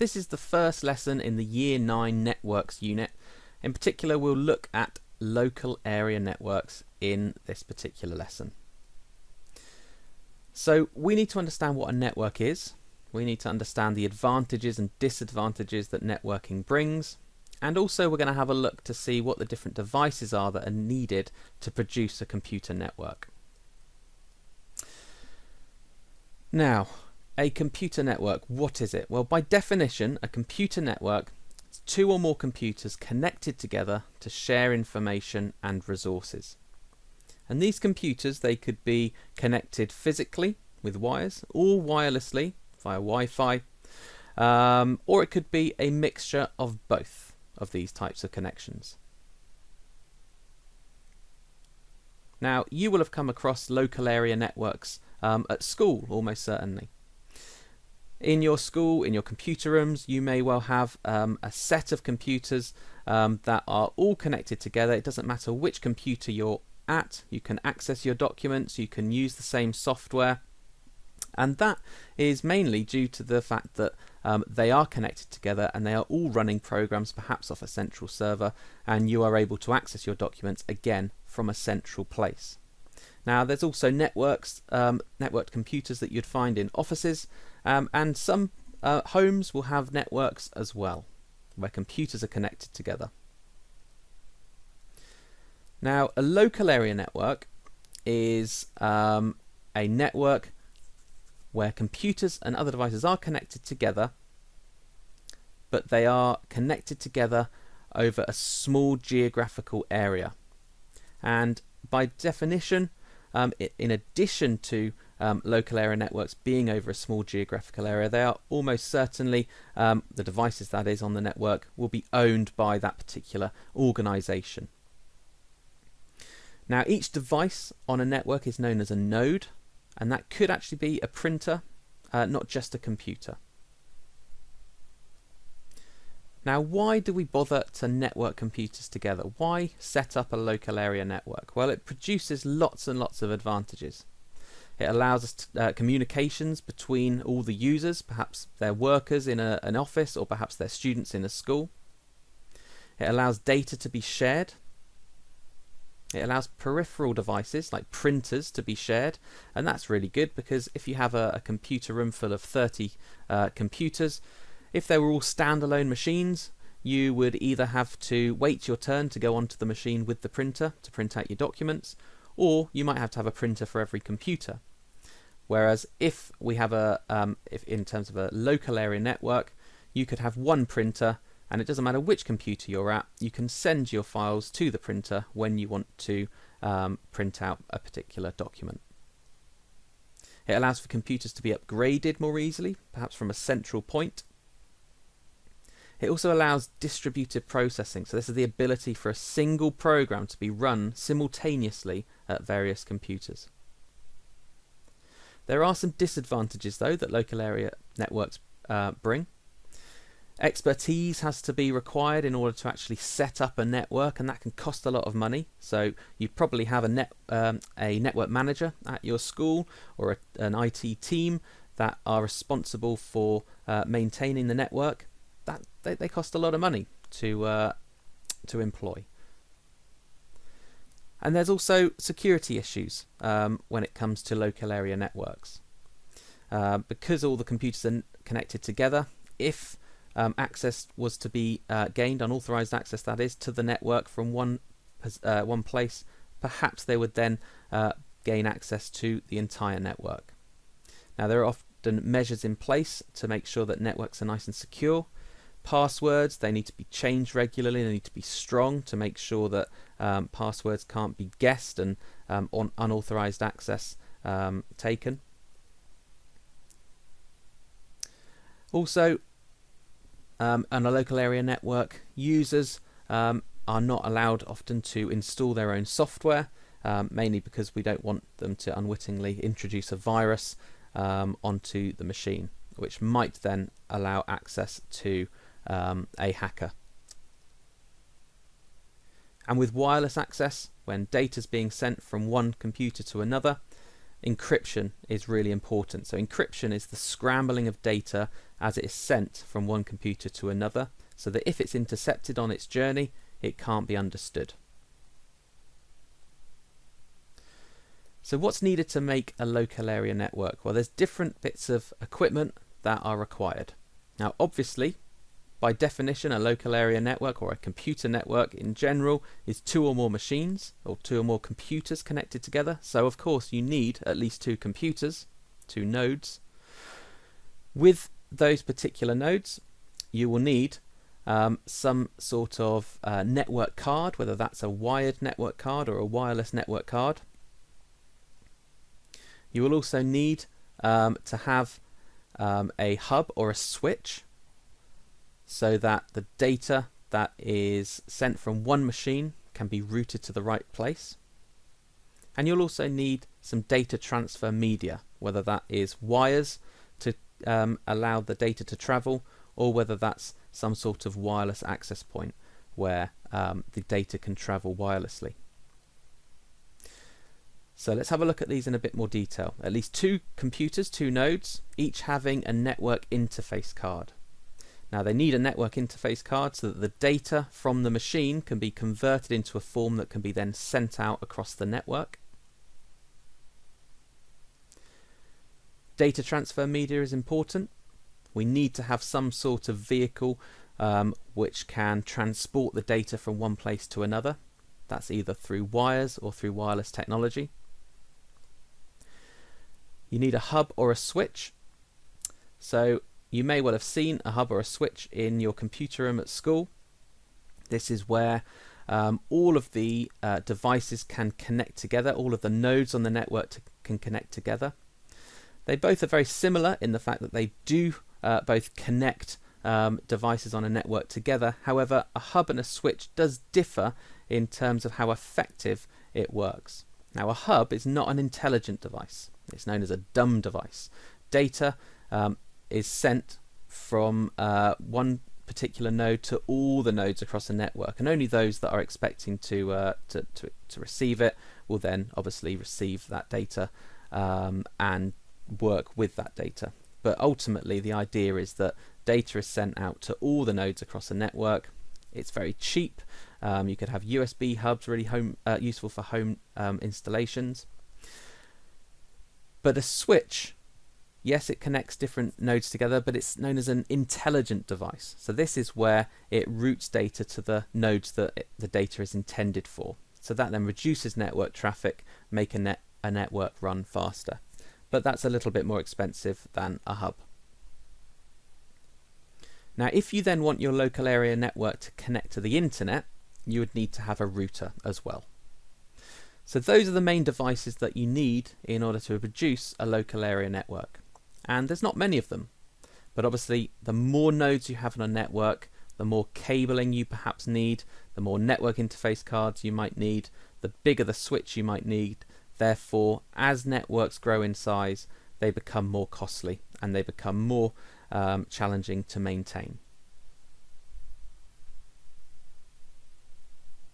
This is the first lesson in the Year 9 Networks unit. In particular, we'll look at local area networks in this particular lesson. So we need to understand what a network is. We need to understand the advantages and disadvantages that networking brings. And also we're going to have a look to see what the different devices are that are needed to produce a computer network. Now, a computer network, what is it? Well, by definition, a computer network is two or more computers connected together to share information and resources. And these computers, they could be connected physically with wires or wirelessly via Wi-Fi, or it could be a mixture of both of these types of connections. Now, you will have come across local area networks at school, almost certainly. In your school, in your computer rooms, you may well have a set of computers that are all connected together. It doesn't matter which computer you're at, you can access your documents, you can use the same software, and that is mainly due to the fact that they are connected together and they are all running programs, perhaps off a central server, and you are able to access your documents again from a central place. Now, there's also networked computers that you'd find in offices, and some homes will have networks as well, where computers are connected together. Now, a local area network is a network where computers and other devices are connected together, but they are connected together over a small geographical area. And by definition, in addition to local area networks being over a small geographical area, they are almost certainly, the devices that is on the network, will be owned by that particular organization. Now, each device on a network is known as a node, and that could actually be a printer, not just a computer. Now, why do we bother to network computers together? Why set up a local area network? Well, it produces lots and lots of advantages. It allows us communications between all the users, perhaps they're workers in an office or perhaps they're students in a school. It allows data to be shared. It allows peripheral devices like printers to be shared, and that's really good because if you have a computer room full of 30 computers, if they were all standalone machines, you would either have to wait your turn to go onto the machine with the printer to print out your documents, or you might have to have a printer for every computer. Whereas if we have if in terms of a local area network, you could have one printer, and it doesn't matter which computer you're at, you can send your files to the printer when you want to print out a particular document. It allows for computers to be upgraded more easily, perhaps from a central point. It also allows distributed processing, so this is the ability for a single program to be run simultaneously at various computers. There are some disadvantages though that local area networks bring. Expertise has to be required in order to actually set up a network, and that can cost a lot of money. So you probably have a network manager at your school or an IT team that are responsible for maintaining the network. They cost a lot of money to employ. And there's also security issues when it comes to local area networks. Because all the computers are connected together, if access was to be gained, unauthorized access that is, to the network from one place, perhaps they would then gain access to the entire network. Now, there are often measures in place to make sure that networks are nice and secure. Passwords, they need to be changed regularly, they need to be strong to make sure that passwords can't be guessed and on unauthorized access taken. Also, on a local area network, users are not allowed often to install their own software, mainly because we don't want them to unwittingly introduce a virus onto the machine, which might then allow access to a hacker. And with wireless access, when data is being sent from one computer to another, encryption is really important. So encryption is the scrambling of data as it is sent from one computer to another, so that if it's intercepted on its journey, it can't be understood. So what's needed to make a local area network? Well, there's different bits of equipment that are required. Now, obviously, by definition, a local area network, or a computer network in general, is 2 or more machines or 2 or more computers connected together. So of course you need at least 2 computers, 2 nodes. With those particular nodes, you will need some sort of network card, whether that's a wired network card or a wireless network card. You will also need to have a hub or a switch, so that the data that is sent from one machine can be routed to the right place. And you'll also need some data transfer media, whether that is wires to allow the data to travel, or whether that's some sort of wireless access point where the data can travel wirelessly. So let's have a look at these in a bit more detail. At least 2 computers, 2 nodes, each having a network interface card. Now they need a network interface card so that the data from the machine can be converted into a form that can be then sent out across the network. Data transfer media is important. We need to have some sort of vehicle which can transport the data from one place to another. That's either through wires or through wireless technology. You need a hub or a switch. So you may well have seen a hub or a switch in your computer room at school. This is where all of the devices can connect together, all of the nodes on the network can connect together. They both are very similar in the fact that they do both connect devices on a network together. However, a hub and a switch does differ in terms of how effective it works. Now, a hub is not an intelligent device. It's known as a dumb device. Data is sent from one particular node to all the nodes across the network, and only those that are expecting to receive it will then obviously receive that data and work with that data. But ultimately the idea is that data is sent out to all the nodes across the network. It's very cheap. You could have USB hubs, really useful for home installations. But a switch, yes, it connects different nodes together, but it's known as an intelligent device. So this is where it routes data to the nodes that the data is intended for. So that then reduces network traffic, make a network run faster. But that's a little bit more expensive than a hub. Now, if you then want your local area network to connect to the internet, you would need to have a router as well. So those are the main devices that you need in order to produce a local area network. And there's not many of them. But obviously, the more nodes you have on a network, the more cabling you perhaps need, the more network interface cards you might need, the bigger the switch you might need. Therefore, as networks grow in size, they become more costly and they become more challenging to maintain.